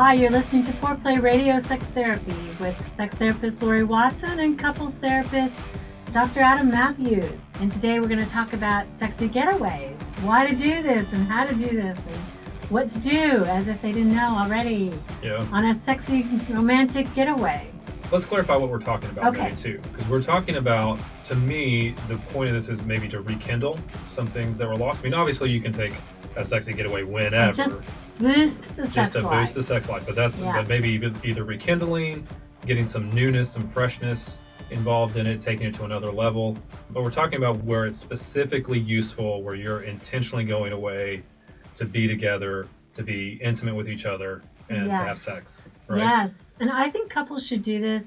Hi, you're listening to Foreplay Radio Sex Therapy with sex therapist Laurie Watson and couples therapist Dr. Adam Matthews. And today we're going to talk about sexy getaways, why to do this and how to do this and what to do, as if they didn't know already, on a sexy romantic getaway. Let's clarify what we're talking about Okay. maybe too, because we're talking about, to me, the point of this is maybe to rekindle some things that were lost. I mean, obviously you can take a sexy getaway whenever. Just boost the sex life. Boost the sex life, but maybe either rekindling, getting some newness, some freshness involved in it, taking it to another level. But we're talking about where it's specifically useful, where you're intentionally going away to be together, to be intimate with each other, and to have sex. Right? Yes, and I think couples should do this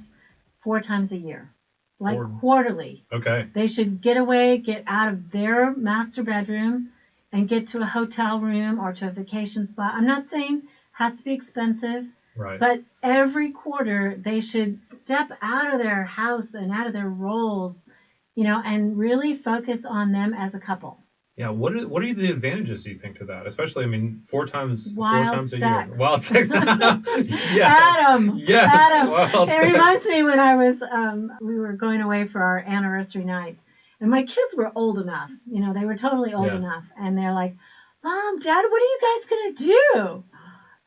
4 times a year, like quarterly. Okay. They should get away, get out of their master bedroom, and get to a hotel room or to a vacation spot. I'm not saying it has to be expensive, right? But every quarter they should step out of their house and out of their roles, and really focus on them as a couple. Yeah, what are the advantages, do you think, to that? Especially, I mean, 4 times sex. a year. Wild sex. Adam. Yes. Adam. It reminds me when I was, we were going away for our anniversary night, and my kids were old enough. They were totally old enough, and they're like, "Mom, Dad, what are you guys gonna do?"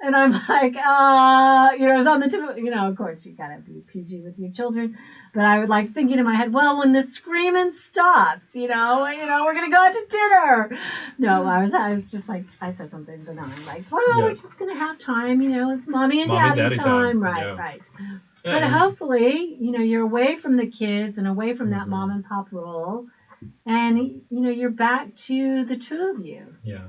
And I'm like, it was on the tip of, of course you gotta be PG with your children, but I was thinking in my head, well, when the screaming stops, we're gonna go out to dinner. No, I was just like, I said something benign, like, well, we're just gonna have time, it's mommy and daddy time. Right. Yeah. But hopefully, you're away from the kids and away from that mom and pop role, and you're back to the two of you. Yeah.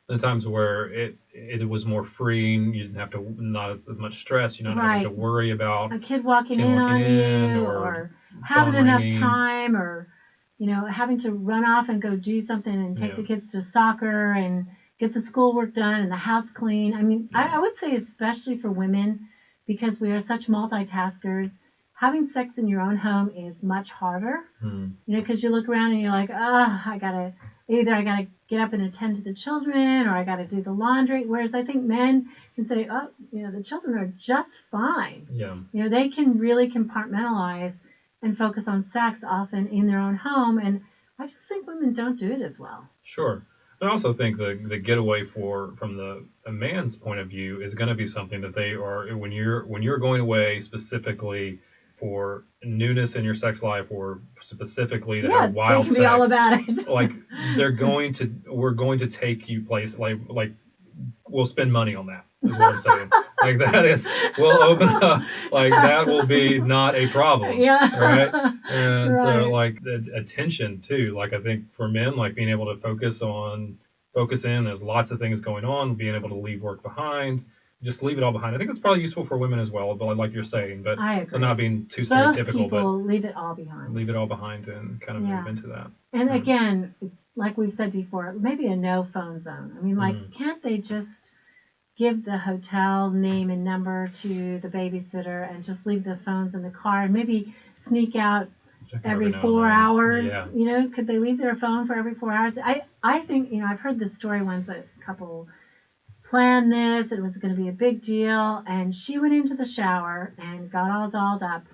The times where it was more freeing, you didn't have to, not as much stress, you don't have to worry about a kid walking in on you, or having enough time, or having to run off and go do something and take the kids to soccer and get the schoolwork done and the house clean. I mean, I would say especially for women, because we are such multitaskers, having sex in your own home is much harder. Because you look around and you're like, I gotta get up and attend to the children, or I gotta do the laundry. Whereas I think men can say, the children are just fine. Yeah. They can really compartmentalize and focus on sex often in their own home, and I just think women don't do it as well. Sure. I also think the getaway from a man's point of view is going to be something that they are, when you're going away specifically for newness in your sex life, or specifically to have wild sex. Yeah, they can be all about it. We're going to take you place, like we'll spend money on that, is what I'm saying. We'll open up, that will be not a problem. Yeah. Right? And so the attention too, I think for men, being able to focus in, there's lots of things going on, being able to leave work behind, just leave it all behind. I think it's probably useful for women as well, but like you're saying, but so not being too stereotypical, but leave it all behind. Leave it all behind and kind of move into that. And again, like we've said before, maybe a no phone zone. I mean, can't they just give the hotel name and number to the babysitter and just leave the phones in the car and maybe sneak out every 4 hours? Yeah. Could they leave their phone for every 4 hours? I think, I've heard this story once, a couple planned this, it was going to be a big deal, and she went into the shower and got all dolled up,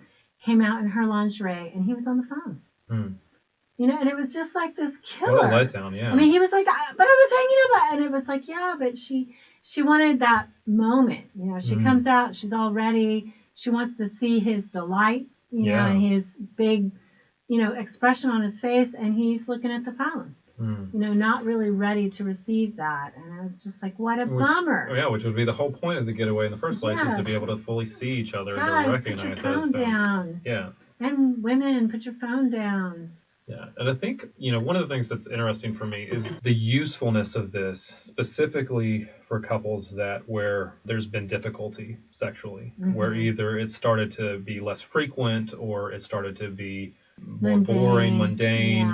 came out in her lingerie, and he was on the phone. And it was just like this killer. What a letdown, yeah. I mean, he was like, but I was hanging up, and it was like, but she wanted that moment. She comes out, she's all ready, she wants to see his delight, and his big, expression on his face, and he's looking at the phone. Not really ready to receive that. And I was just like, what a bummer. Yeah, which would be the whole point of the getaway in the first place, is to be able to fully see each other and to recognize put your phone down. Yeah. And women, put your phone down. Yeah, and I think, one of the things that's interesting for me is the usefulness of this, specifically for couples where there's been difficulty sexually, where either it started to be less frequent, or it started to be more boring, mundane,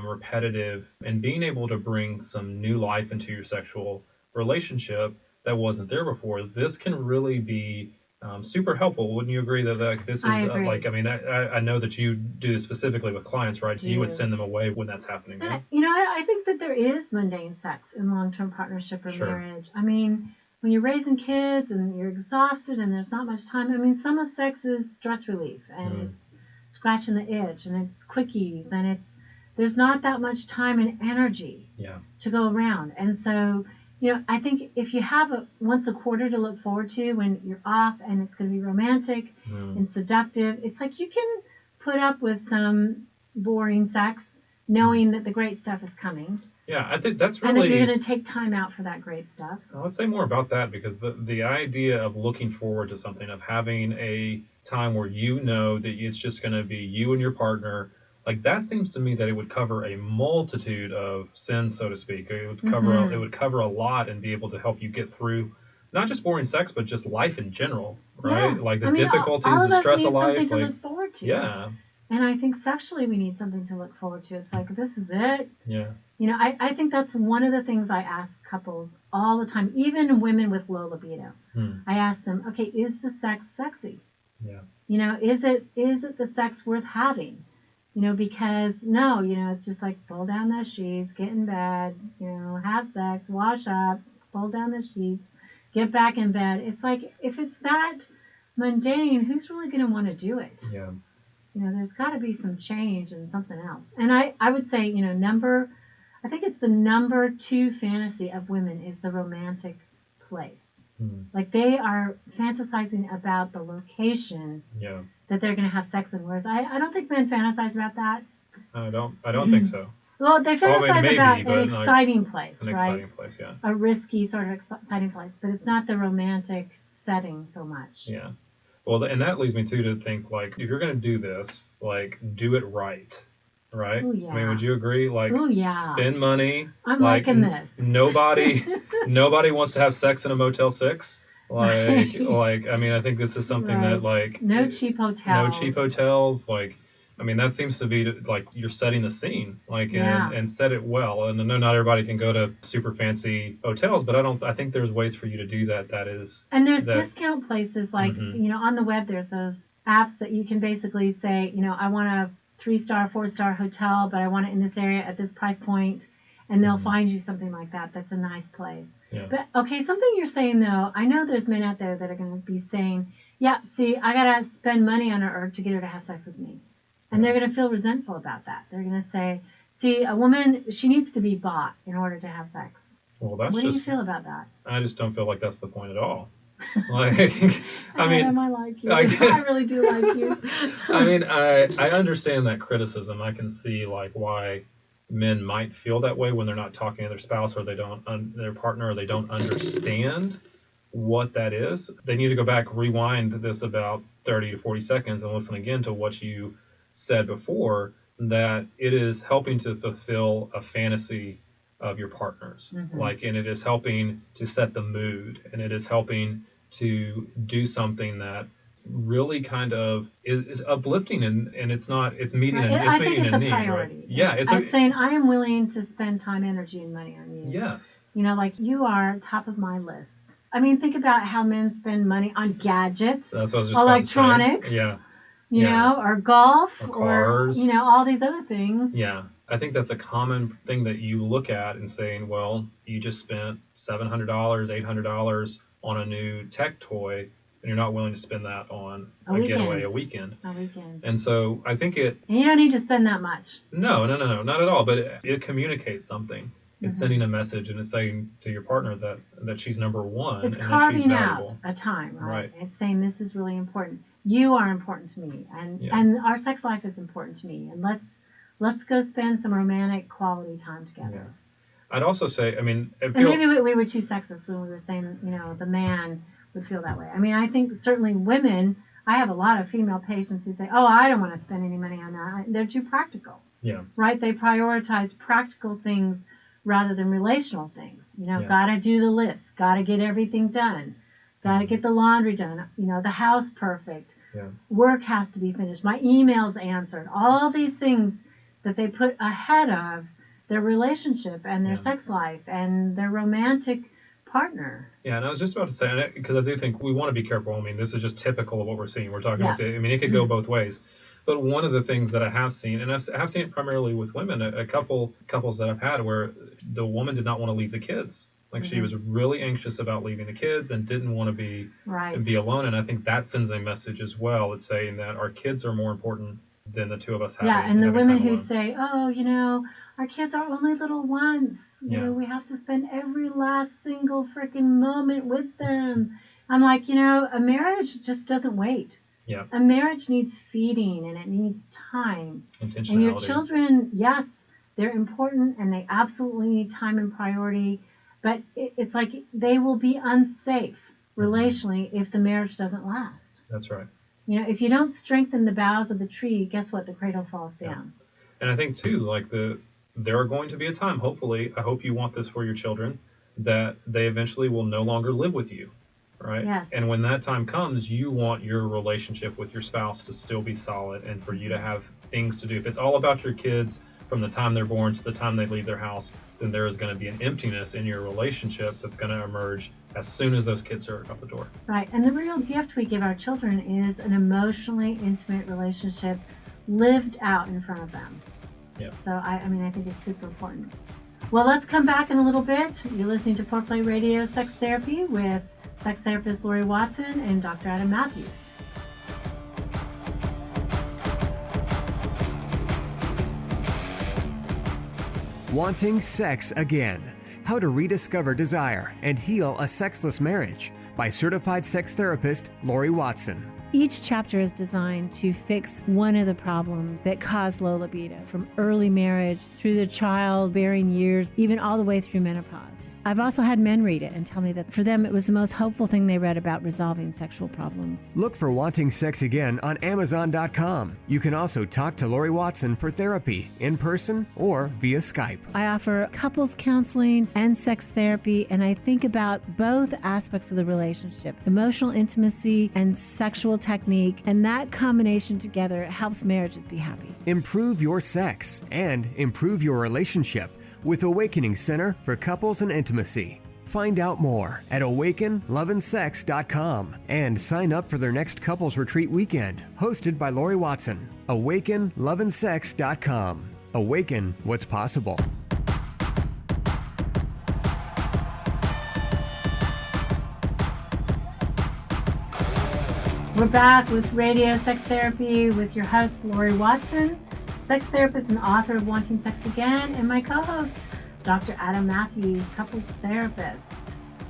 repetitive, and being able to bring some new life into your sexual relationship that wasn't there before. This can really be super helpful. Wouldn't you agree that this is I know that you do this specifically with clients, right? So you would send them away when that's happening. I think that there is mundane sex in long-term partnership or marriage. I mean, when you're raising kids and you're exhausted and there's not much time. I mean, some of sex is stress relief and it's scratching the itch and it's quickies and there's not that much time and energy to go around. And so, I think if you have once a quarter to look forward to when you're off and it's going to be romantic and seductive, it's like you can put up with some boring sex knowing that the great stuff is coming. Yeah, I think that's really... And that you're going to take time out for that great stuff. Let's say more about that, because the idea of looking forward to something, of having a time where that it's just going to be you and your partner, like that seems to me that it would cover a multitude of sins, so to speak. It would cover a lot and be able to help you get through not just boring sex, but just life in general, right? Like the difficulties, the stress of life. Something to look forward to. Yeah. And I think sexually we need something to look forward to. It's like, this is it. Yeah. I think that's one of the things I ask couples all the time, even women with low libido. I ask them, okay, is the sex sexy? Yeah. Is it the sex worth having? Because no, it's just like pull down the sheets, get in bed, have sex, wash up, pull down the sheets, get back in bed. It's like, if it's that mundane, who's really going to want to do it? Yeah. There's got to be some change and something else. And I would say, I think it's the number 2 fantasy of women is the romantic place. Like they are fantasizing about the location that they're going to have sex in. Whereas I don't think men fantasize about that. I don't think so. Well, they fantasize about an exciting place, right? An exciting place, yeah. A risky sort of exciting place, but it's not the romantic setting so much. Yeah. Well, and that leads me to think, like, if you're going to do this, like, do it right. Right? Ooh, yeah. I mean, would you agree? Like, spend money. I'm liking this. Nobody wants to have sex in a Motel 6. Like, I mean, I think this is something that, like... No cheap hotels. No cheap hotels. Like, I mean, that seems to be, like, you're setting the scene. Like, and set it well. And I know not everybody can go to super fancy hotels, but I think there's ways for you to do that. That is... And there's discount places, like, on the web, there's those apps that you can basically say, I want a 3-star, 4-star hotel, but I want it in this area at this price point, and they'll find you something like that. That's a nice place. Yeah. But okay, something you're saying though, I know there's men out there that are going to be saying, yeah, see, I gotta spend money on her to get her to have sex with me, and they're going to feel resentful about that. They're going to say, see, a woman, she needs to be bought in order to have sex. Well, what do you feel about that? I just don't feel like that's the point at all. Like, I like you. I really do like you. I mean, I understand that criticism. I can see like why men might feel that way when they're not talking to their spouse or they don't their partner, or they don't understand what that is. They need to go back, rewind this about 30 to 40 seconds and listen again to what you said before, that it is helping to fulfill a fantasy of your partners. Like, and it is helping to set the mood, and it is helping to do something that really kind of is uplifting, and it's meeting a need. I think it's a priority. Right? Yeah, it's saying I am willing to spend time, energy, and money on you. Yes. Like you are top of my list. I mean, think about how men spend money on gadgets, that's what I was just electronics, or golf, or cars, all these other things. Yeah. I think that's a common thing that you look at and saying, well, you just spent $700, $800 on a new tech toy, and you're not willing to spend that on a getaway, a weekend. And so I think And you don't need to spend that much. No, not at all. But it communicates something. It's sending a message, and it's saying to your partner that she's number one. It's and carving that she's valuable. out a time, right? It's saying this is really important. You are important to me, and our sex life is important to me, and let's go spend some romantic quality time together. Yeah. I'd also say, I mean... maybe we were too sexist when we were saying, the man would feel that way. I mean, I think certainly women, I have a lot of female patients who say, oh, I don't want to spend any money on that. They're too practical. Yeah. Right? They prioritize practical things rather than relational things. Gotta do the list, gotta get everything done, gotta get the laundry done, the house perfect, work has to be finished, my emails answered, all these things that they put ahead of their relationship and their sex life and their romantic partner. Yeah, and I was just about to say, because I do think we want to be careful. I mean, this is just typical of what we're seeing. We're talking about, I mean, it could go both ways. But one of the things that I have seen, and I have seen it primarily with women, a couples that I've had where the woman did not want to leave the kids. Like she was really anxious about leaving the kids and didn't want to be alone. And I think that sends a message as well. It's saying that our kids are more important than the two of us having. Yeah, and the women who alone. say, oh, our kids are only little ones. You know, we have to spend every last single freaking moment with them. I'm like, a marriage just doesn't wait. Yeah. A marriage needs feeding and it needs time. Intentionality. And your children, yes, they're important and they absolutely need time and priority. But it's like they will be unsafe relationally if the marriage doesn't last. That's right. If you don't strengthen the boughs of the tree, guess what? The cradle falls down. And I think, too, like there are going to be a time, hopefully, I hope you want this for your children, that they eventually will no longer live with you, right? Yes. And when that time comes, you want your relationship with your spouse to still be solid and for you to have things to do. If it's all about your kids from the time they're born to the time they leave their house, then there is going to be an emptiness in your relationship that's going to emerge as soon as those kids are out the door. Right. And the real gift we give our children is an emotionally intimate relationship lived out in front of them. Yeah. So, I think it's super important. Well, let's come back in a little bit. You're listening to Foreplay Radio Sex Therapy with sex therapist Laurie Watson and Dr. Adam Matthews. Wanting sex again. How to rediscover desire and heal a sexless marriage by certified sex therapist Laurie Watson. Each chapter is designed to fix one of the problems that cause low libido, from early marriage through the childbearing years, even all the way through menopause. I've also had men read it and tell me that for them it was the most hopeful thing they read about resolving sexual problems. Look for Wanting Sex Again on Amazon.com. You can also talk to Laurie Watson for therapy in person or via Skype. I offer couples counseling and sex therapy, and I think about both aspects of the relationship, emotional intimacy and sexual technique, and that combination together helps marriages be happy. Improve your sex and improve your relationship with Awakening Center for Couples and Intimacy. Find out more at awakenloveandsex.com and sign up for their next couples retreat weekend, hosted by Laurie Watson. awakenloveandsex.com. Awaken what's possible. We're back with Radio Sex Therapy with your host, Laurie Watson, sex therapist and author of Wanting Sex Again, and my co-host, Dr. Adam Matthews, couples therapist,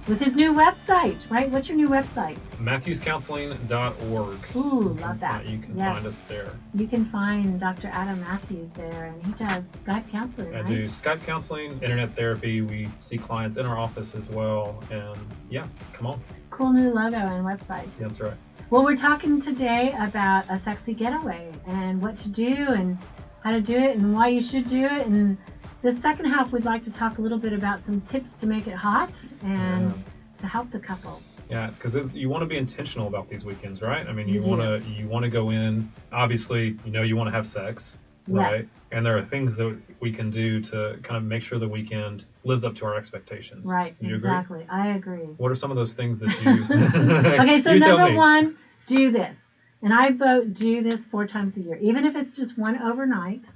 with his new website, right? What's your new website? MatthewsCounseling.org. Ooh, love that. You can find us there. You can find Dr. Adam Matthews there, and he does Skype counseling, right? I do Skype counseling, internet therapy. We see clients in our office as well, and yeah, come on. Cool new logo and website. That's right. Well, we're talking today about a sexy getaway and what to do and how to do it and why you should do it. And the second half, we'd like to talk a little bit about some tips to make it hot and to help the couple. Yeah, because you want to be intentional about these weekends, right? I mean, you want to go in. Obviously, you want to have sex, right? Yes. And there are things that we can do to kind of make sure the weekend lives up to our expectations. Right, You exactly. Agree? I agree. What are some of those things that you... Okay, so you number one, do this. And I vote do this 4 times a year, even if it's just one overnight.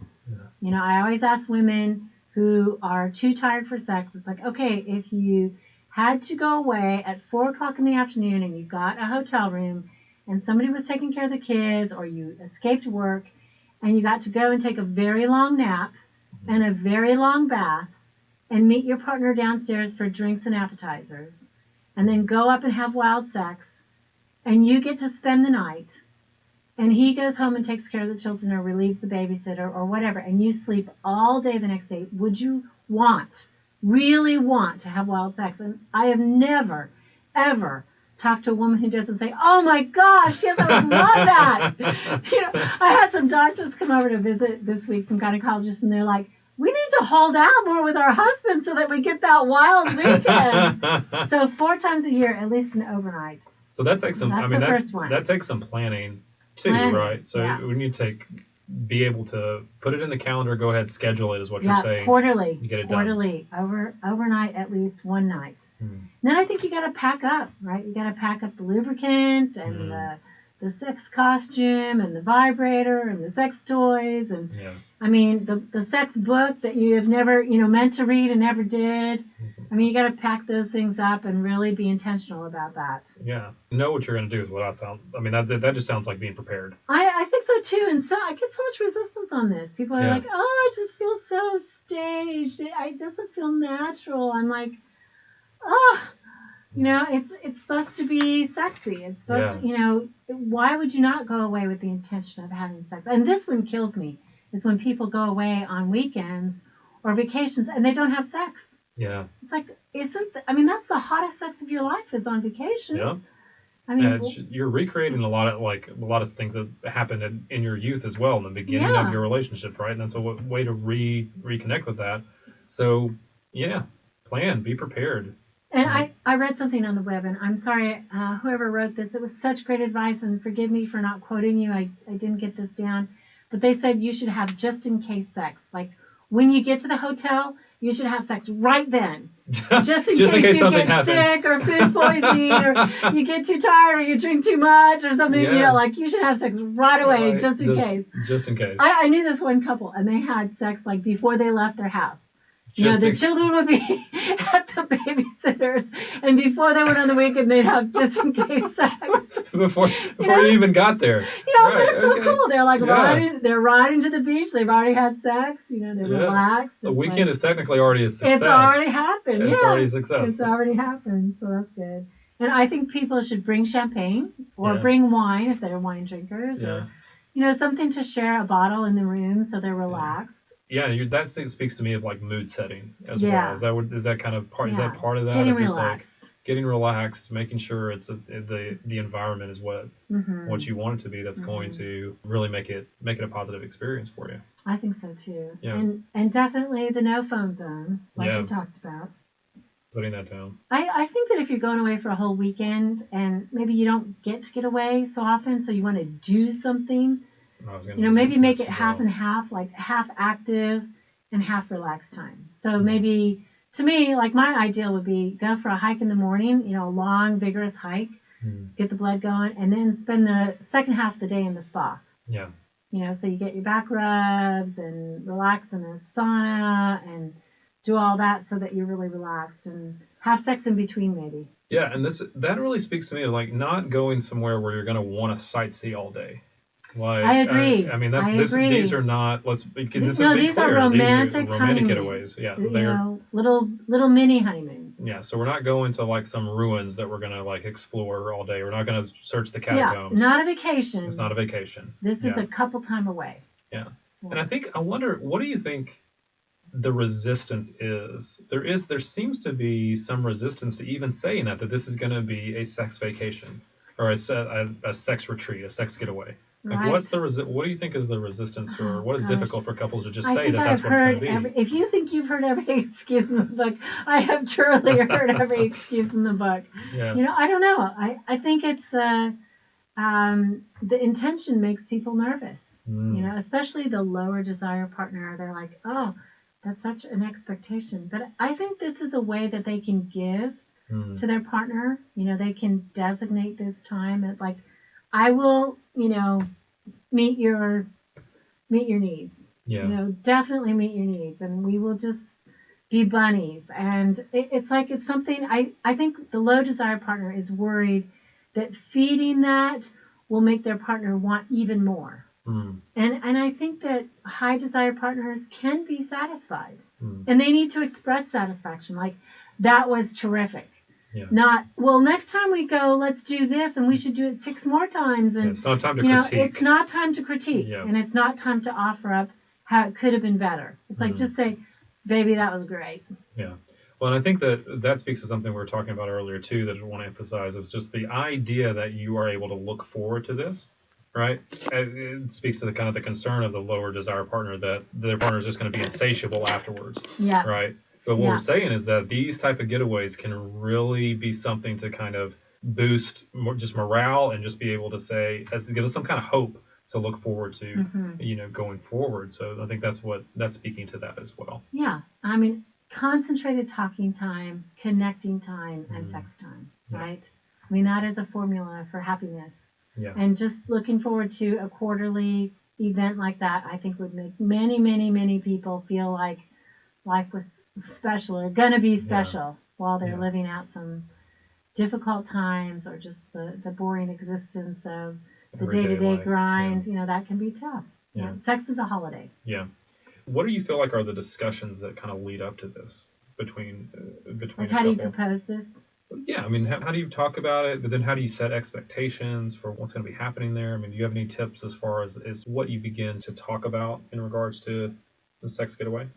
Yeah. I always ask women who are too tired for sex, it's like, okay, if you had to go away at 4 o'clock in the afternoon and you got a hotel room and somebody was taking care of the kids, or you escaped work and you got to go and take a very long nap and a very long bath and meet your partner downstairs for drinks and appetizers, and then go up and have wild sex, and you get to spend the night, and he goes home and takes care of the children or relieves the babysitter or whatever, and you sleep all day the next day, would you really want to have wild sex? And I have never, ever talked to a woman who doesn't say, oh my gosh, yes, I would love that. I had some doctors come over to visit this week, some gynecologists, and they're like, we need to hold out more with our husbands so that we get that wild weekend. So 4 times a year, at least an overnight. So that takes some, first one. That takes some planning too, right? So we need to be able to put it in the calendar, go ahead, schedule it is what you're saying. Quarterly. You get it quarterly. Overnight, at least one night. Then I think you got to pack up, right? You got to pack up the lubricant and the sex costume and the vibrator and the sex toys and the sex book that you have never, meant to read and never did. I mean, you got to pack those things up and really be intentional about that. Yeah. Know what you're going to do is what I mean, that just sounds like being prepared. I think so too. And so I get so much resistance on this. People are like, oh, it just feels so staged. It doesn't feel natural. I'm like, oh, it's supposed to be sexy. It's supposed to, why would you not go away with the intention of having sex? And this one kills me, is when people go away on weekends or vacations and they don't have sex. Yeah. It's like, that's the hottest sex of your life is on vacation. Yeah. I mean, you're recreating a lot of things that happened in your youth as well, in the beginning of your relationship, right? And that's a way to reconnect with that. So, yeah, plan, be prepared. And I read something on the web, and I'm sorry, whoever wrote this, it was such great advice, and forgive me for not quoting you. I didn't get this down. But they said you should have just-in-case sex. Like, when you get to the hotel, you should have sex right then. Just in case you get sick or food poisoning or you get too tired or you drink too much or something. Yeah. You should have sex right away just in case. Just in case. I knew this one couple, and they had sex like before they left their house. The children would be at the babysitters, and before they went on the weekend, they'd have just in case sex. before you even got there. But it's so cool. They're like riding to the beach. They've already had sex. They're relaxed. The weekend is technically already a success. It's already happened. It's already a success. It's already happened, so that's good. And I think people should bring champagne or bring wine if they're wine drinkers, or something to share, a bottle in the room so they're relaxed. Yeah, that speaks to me of like mood setting as well. Is that kind of part? Is that part of that? Getting relaxed. Getting relaxed, making sure it's the environment is what you want it to be. That's going to really make it a positive experience for you. I think so too. Yeah. And definitely the no phone zone, like we talked about. Putting that down. I think that if you're going away for a whole weekend and maybe you don't get away so often, so you want to do something. Maybe make it half and half, like half active and half relaxed time. So maybe, to me, like my ideal would be go for a hike in the morning, a long, vigorous hike, get the blood going, and then spend the second half of the day in the spa. Yeah. So you get your back rubs and relax in the sauna and do all that so that you're really relaxed and have sex in between maybe. Yeah, and that really speaks to me of like not going somewhere where you're going to want to sightsee all day. I agree. These are not. These are romantic getaways. Yeah, they're little mini honeymoons. Yeah, so we're not going to like some ruins that we're gonna like explore all day. We're not gonna search the catacombs. Yeah, not a vacation. It's not a vacation. This is a couple time away. Yeah, and I wonder, what do you think the resistance is? There seems to be some resistance to even saying that this is gonna be a sex vacation or a sex retreat, a sex getaway. Like, right. What do you think is the resistance, or what is difficult for couples to just say that's what it's going to be? If you think you've heard every excuse in the book, I have truly heard every excuse in the book. Yeah. I don't know. I think it's the intention makes people nervous. Especially the lower desire partner. They're like, oh, that's such an expectation. But I think this is a way that they can give to their partner. They can designate this time as like, I will, meet your needs. Yeah. Definitely meet your needs, and we will just be bunnies. And it's something. I think the low desire partner is worried that feeding that will make their partner want even more. And I think that high desire partners can be satisfied, and they need to express satisfaction. Like, that was terrific. Yeah. Not, well, next time we go, let's do this, and we should do it 6 more times. And it's not time to critique. It's not time to critique, and it's not time to offer up how it could have been better. It's like, just say, baby, that was great. Yeah. Well, and I think that speaks to something we were talking about earlier, too, that I want to emphasize, is just the idea that you are able to look forward to this, right? It speaks to the kind of the concern of the lower desire partner that their partner is just going to be insatiable afterwards. Yeah. Right? But what we're saying is that these type of getaways can really be something to kind of boost just morale and just be able to say, give us some kind of hope to look forward to, going forward. So I think that's speaking to that as well. Yeah. I mean, concentrated talking time, connecting time, and sex time, right? I mean, that is a formula for happiness. Yeah. And just looking forward to a quarterly event like that, I think would make many, many, many people feel like life was special or going to be special while they're living out some difficult times or just the boring existence of the day-to-day grind. That can be tough. Yeah. Sex is a holiday. Yeah. What do you feel like are the discussions that kind of lead up to this between like how do you propose this? Yeah, I mean, how do you talk about it? But then how do you set expectations for what's going to be happening there? I mean, do you have any tips as far as what you begin to talk about in regards to the sex getaway?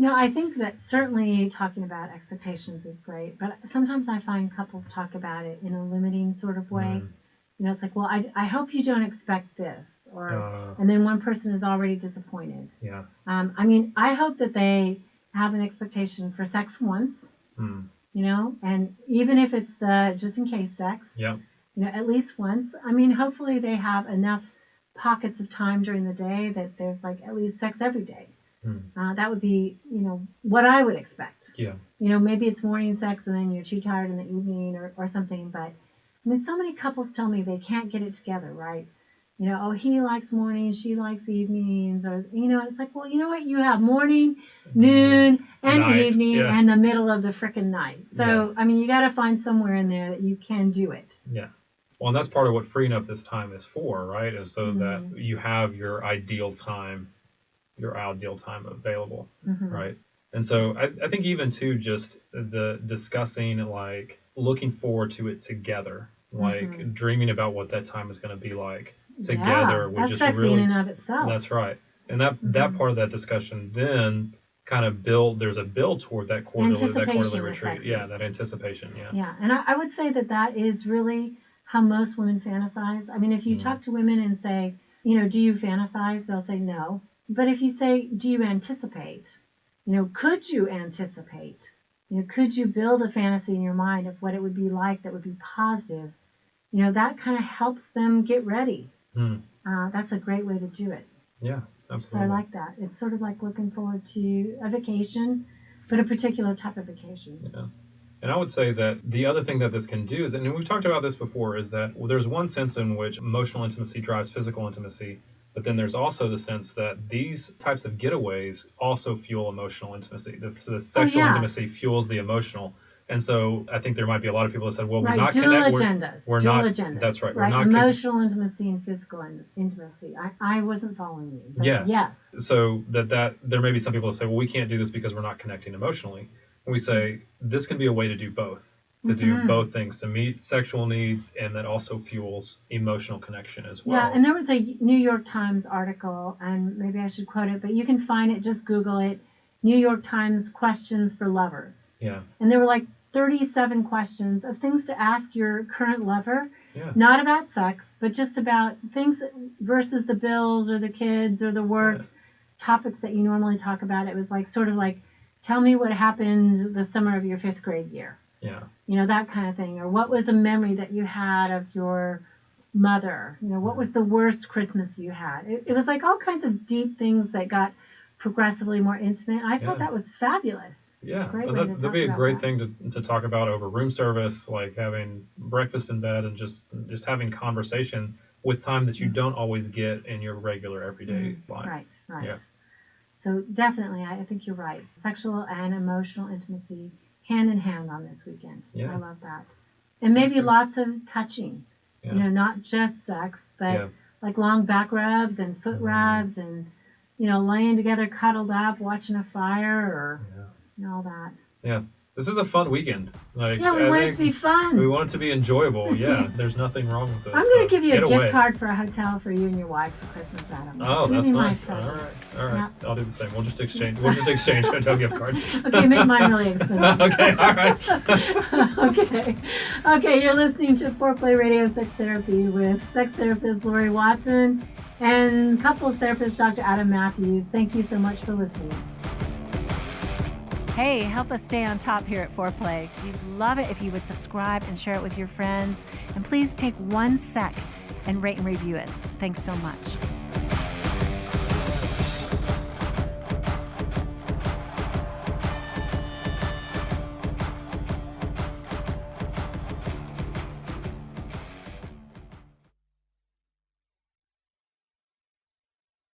I think that certainly talking about expectations is great, but sometimes I find couples talk about it in a limiting sort of way. It's like, well, I hope you don't expect this, and then one person is already disappointed. Yeah. I mean, I hope that they have an expectation for sex once, and even if it's the just in case sex, at least once. I mean, hopefully they have enough pockets of time during the day that there's like at least sex every day. That would be, what I would expect. Yeah. Maybe it's morning sex and then you're too tired in the evening or something. But I mean, so many couples tell me they can't get it together, right? He likes mornings, she likes evenings, or, it's like, well, you know what? You have morning, noon, and night, evening, and the middle of the frickin' night. So, I mean, you got to find somewhere in there that you can do it. Yeah. Well, and that's part of what freeing up this time is for, right? Is so that you have your ideal time available, right? And so I think even too, just the discussing, like looking forward to it together, like dreaming about what that time is going to be like together. That's just really in and of itself. That's right. And that part of that discussion then kind of there's a build toward that quarterly retreat. Yeah, that anticipation. Yeah. Yeah, and I would say that is really how most women fantasize. I mean, if you talk to women and say, do you fantasize? They'll say no. But if you say, do you anticipate? Could you anticipate? Could you build a fantasy in your mind of what it would be like that would be positive? That kind of helps them get ready. That's a great way to do it. Yeah, absolutely. So I like that. It's sort of like looking forward to a vacation, but a particular type of vacation. Yeah. And I would say that the other thing that this can do is, and we've talked about this before, is that there's one sense in which emotional intimacy drives physical intimacy, but then there's also the sense that these types of getaways also fuel emotional intimacy. The sexual intimacy fuels the emotional. And so I think there might be a lot of people that said, well, we're not connected. Dual agendas. That's right. Right. We're not emotional intimacy and physical intimacy. I wasn't following you. But yes. So that there may be some people that say, well, we can't do this because we're not connecting emotionally. And we say this can be a way to do both. To do both things, to meet sexual needs, and that also fuels emotional connection as well. Yeah, and there was a New York Times article, and maybe I should quote it, but you can find it, just Google it, New York Times questions for lovers. Yeah. And there were like 37 questions of things to ask your current lover, not about sex, but just about things versus the bills or the kids or the work topics that you normally talk about. It was like sort of like, tell me what happened the summer of your 5th grade year. Yeah. That kind of thing. Or what was a memory that you had of your mother? What was the worst Christmas you had? It was like all kinds of deep things that got progressively more intimate. I thought that was fabulous. Yeah, that'd be a great thing to talk about over room service, like having breakfast in bed and just having conversation with time that you don't always get in your regular everyday life. Right. Yeah. So definitely, I think you're right. Sexual and emotional intimacy hand in hand on this weekend. Yeah. I love that. And maybe lots of touching, not just sex, but like long back rubs and foot rubs and, laying together cuddled up, watching a fire or all that. Yeah. This is a fun weekend. We want it to be fun. We want it to be enjoyable. Yeah, there's nothing wrong with this. I'm going to give you a gift card for a hotel for you and your wife for Christmas, Adam. Oh, that's nice. All right. Yeah. I'll do the same. We'll just exchange hotel gift cards. Okay, make mine really expensive. Okay, all right. Okay, you're listening to Foreplay Radio Sex Therapy with sex therapist Laurie Watson and couples therapist Dr. Adam Matthews. Thank you so much for listening. Hey, help us stay on top here at Foreplay. We'd love it if you would subscribe and share it with your friends. And please take 1 sec and rate and review us. Thanks so much.